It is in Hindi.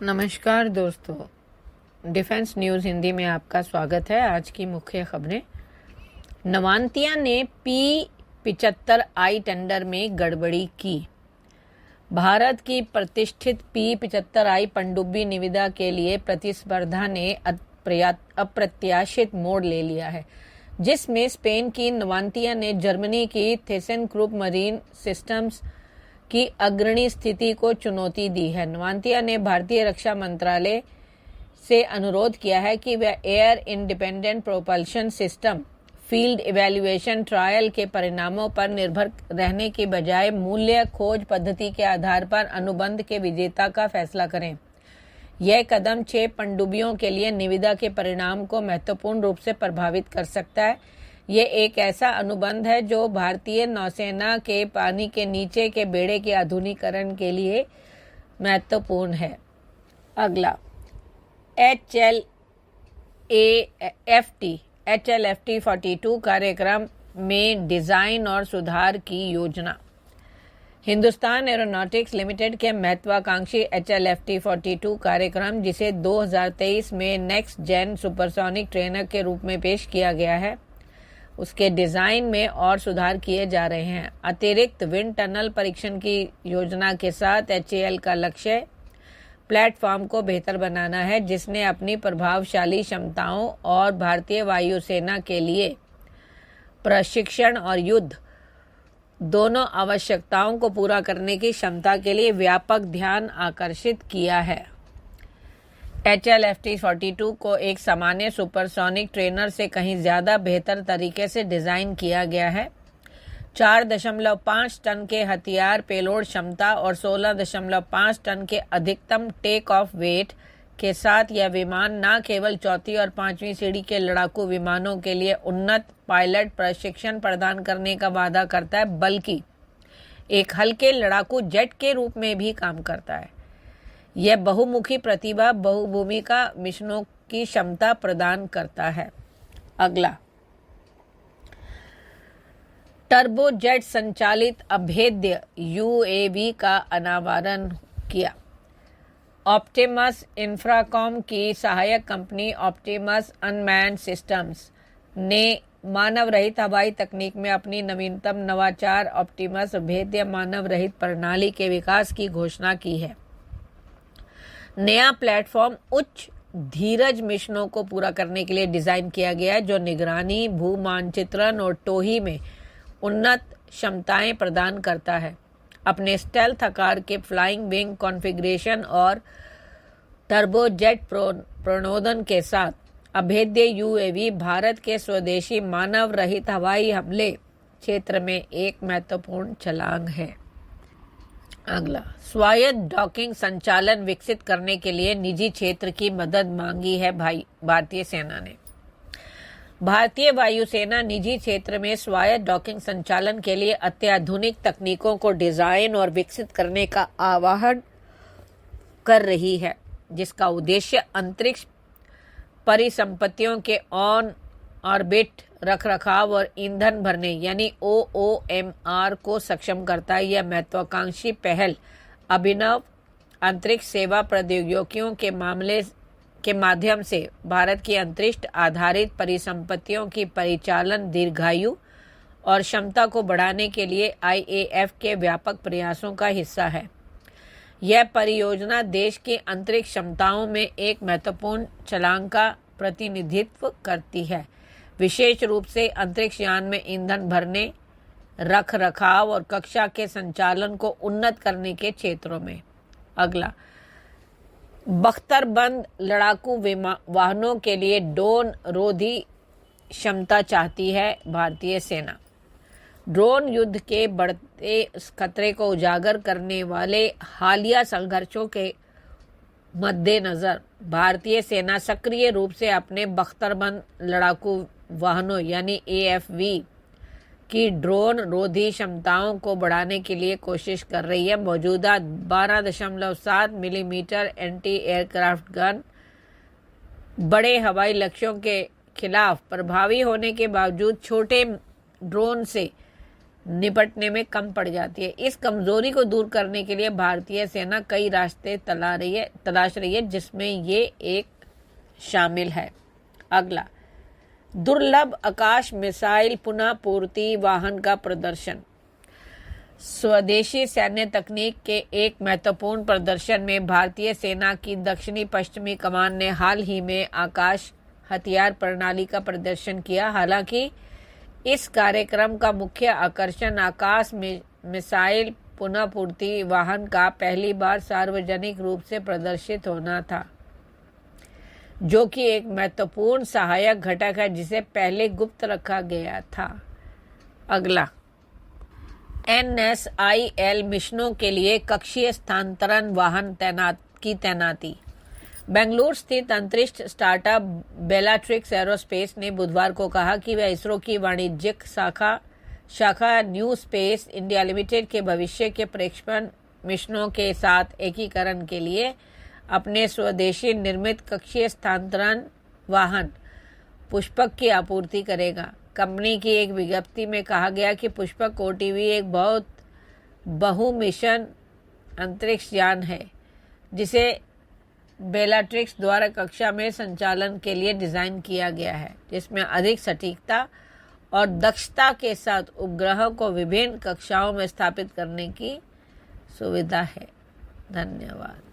नमस्कार दोस्तों, डिफेंस न्यूज़ हिंदी में आपका स्वागत है। आज की मुख्य खबरें। नवांतिया ने P-75I टेंडर में गड़बड़ी की। भारत की प्रतिष्ठित P-75I पनडुब्बी निविदा के लिए प्रतिस्पर्धा ने अप्रत्याशित मोड़ ले लिया है, जिसमें स्पेन की नवांतिया ने जर्मनी की थेसेनक्रूप मरीन सिस्टम्स की अग्रणी स्थिति को चुनौती दी है। नवांतिया ने भारतीय रक्षा मंत्रालय से अनुरोध किया है कि वह air independent propulsion system field evaluation trial के परिणामों पर निर्भर रहने की बजाय मूल्य खोज पद्धति के आधार पर अनुबंध के विजेता का फैसला करें। यह कदम 6 पनडुब्बियों के लिए निविदा के परिणाम को महत्वपूर्ण रूप से प्रभावित कर सकता है। ये एक ऐसा अनुबंध है जो भारतीय नौसेना के पानी के नीचे के बेड़े के आधुनिकीकरण के लिए महत्वपूर्ण है। अगला, HLFT 42 कार्यक्रम में डिजाइन और सुधार की योजना। हिंदुस्तान एरोनॉटिक्स लिमिटेड के महत्वाकांक्षी HLFT 42 कार्यक्रम, जिसे 2023 में नेक्स्ट जेन सुपरसोनिक ट्रेनर के रूप में पेश किया गया है, उसके डिजाइन में और सुधार किए जा रहे हैं। अतिरिक्त विंड टनल परीक्षण की योजना के साथ HAL का लक्ष्य प्लेटफॉर्म को बेहतर बनाना है, जिसने अपनी प्रभावशाली क्षमताओं और भारतीय वायुसेना के लिए प्रशिक्षण और युद्ध दोनों आवश्यकताओं को पूरा करने की क्षमता के लिए व्यापक ध्यान आकर्षित किया है। HLFT 42 को एक सामान्य सुपरसोनिक ट्रेनर से कहीं ज्यादा बेहतर तरीके से डिजाइन किया गया है। 4.5 टन के हथियार पेलोड क्षमता और 16.5 टन के अधिकतम टेक ऑफ वेट के साथ यह विमान न केवल चौथी और 5वीं सीढ़ी के लड़ाकू विमानों के लिए उन्नत पायलट प्रशिक्षण प्रदान करने का वादा करता है, बल्कि एक हल्के लड़ाकू जेट के रूप में भी काम करता है। यह बहुमुखी प्रतिभा बहुभूमिका मिशनों की क्षमता प्रदान करता है। अगला, टर्बोजेट संचालित अभेद्य UAV का अनावरण किया। ऑप्टिमस इंफ्राकॉम की सहायक कंपनी ऑप्टिमस अनमैन्ड सिस्टम्स ने मानव रहित हवाई तकनीक में अपनी नवीनतम नवाचार ऑप्टिमस अभेद्य मानव रहित प्रणाली के विकास की घोषणा की है। नया प्लेटफॉर्म उच्च धीरज मिशनों को पूरा करने के लिए डिजाइन किया गया है, जो निगरानी, भू मानचित्रण और टोही में उन्नत क्षमताएं प्रदान करता है। अपने स्टेल्थ आकार के फ्लाइंग विंग कॉन्फ़िगरेशन और टर्बोजेट प्रणोदन के साथ अभेद्य UAV भारत के स्वदेशी मानव रहित हवाई हमले क्षेत्र में एक महत्वपूर्ण छलांग है। अगला, स्वायत्त डॉकिंग संचालन विकसित करने के लिए निजी क्षेत्र की मदद मांगी है भारतीय सेना ने। भारतीय वायुसेना निजी क्षेत्र में स्वायत्त डॉकिंग संचालन के लिए अत्याधुनिक तकनीकों को डिजाइन और विकसित करने का आह्वान कर रही है, जिसका उद्देश्य अंतरिक्ष परिसंपत्तियों के ऑन ऑर्बिट रखरखाव और ईंधन भरने यानी OOMR को सक्षम करता है। यह महत्वाकांक्षी पहल अभिनव अंतरिक्ष सेवा प्रौद्योगिकियों के माध्यम से भारत की अंतरिक्ष आधारित परिसंपत्तियों की परिचालन दीर्घायु और क्षमता को बढ़ाने के लिए IAF के व्यापक प्रयासों का हिस्सा है। यह परियोजना देश की अंतरिक्ष क्षमताओं में एक महत्वपूर्ण छलांग का प्रतिनिधित्व करती है, विशेष रूप से अंतरिक्ष यान में ईंधन भरने, रख रखाव और कक्षा के संचालन को उन्नत करने के क्षेत्रों में। अगला, बख्तरबंद लड़ाकू वाहनों के लिए ड्रोन रोधी क्षमता चाहती है भारतीय सेना। ड्रोन युद्ध के बढ़ते खतरे को उजागर करने वाले हालिया संघर्षों के मद्देनजर भारतीय सेना सक्रिय रूप से अपने बख्तरबंद लड़ाकू वाहनों यानी AFV की ड्रोन रोधी क्षमताओं को बढ़ाने के लिए कोशिश कर रही है। मौजूदा 12.7 मिलीमीटर एंटी एयरक्राफ्ट गन बड़े हवाई लक्ष्यों के खिलाफ प्रभावी होने के बावजूद छोटे ड्रोन से निपटने में कम पड़ जाती है। इस कमजोरी को दूर करने के लिए भारतीय सेना कई रास्ते तलाश रही है, जिसमें ये एक शामिल है। अगला, दुर्लभ आकाश मिसाइल पुनः पूर्ति वाहन का प्रदर्शन। स्वदेशी सैन्य तकनीक के एक महत्वपूर्ण प्रदर्शन में भारतीय सेना की दक्षिणी पश्चिमी कमान ने हाल ही में आकाश हथियार प्रणाली का प्रदर्शन किया। हालांकि इस कार्यक्रम का मुख्य आकर्षण आकाश मिसाइल पुनः पूर्ति वाहन का पहली बार सार्वजनिक रूप से प्रदर्शित होना था, जो कि एक महत्वपूर्ण सहायक घटक है जिसे पहले गुप्त रखा गया था। अगला, NSIL मिशनों के लिए कक्षीय स्थानांतरण वाहन तैनाती। बेंगलुरु स्थित अंतरिक्ष स्टार्टअप बेलाट्रिक्स एरोस्पेस ने बुधवार को कहा कि वह इसरो की वाणिज्यिक शाखा न्यू स्पेस इंडिया लिमिटेड के भविष्य के प्रक्षेपण मिशनों के साथ एकीकरण के लिए अपने स्वदेशी निर्मित कक्षीय स्थानांतरण वाहन पुष्पक की आपूर्ति करेगा। कंपनी की एक विज्ञप्ति में कहा गया कि पुष्पक OTV एक बहुत बहु मिशन अंतरिक्ष यान है, जिसे बेलाट्रिक्स द्वारा कक्षा में संचालन के लिए डिजाइन किया गया है, जिसमें अधिक सटीकता और दक्षता के साथ उपग्रहों को विभिन्न कक्षाओं में स्थापित करने की सुविधा है। धन्यवाद।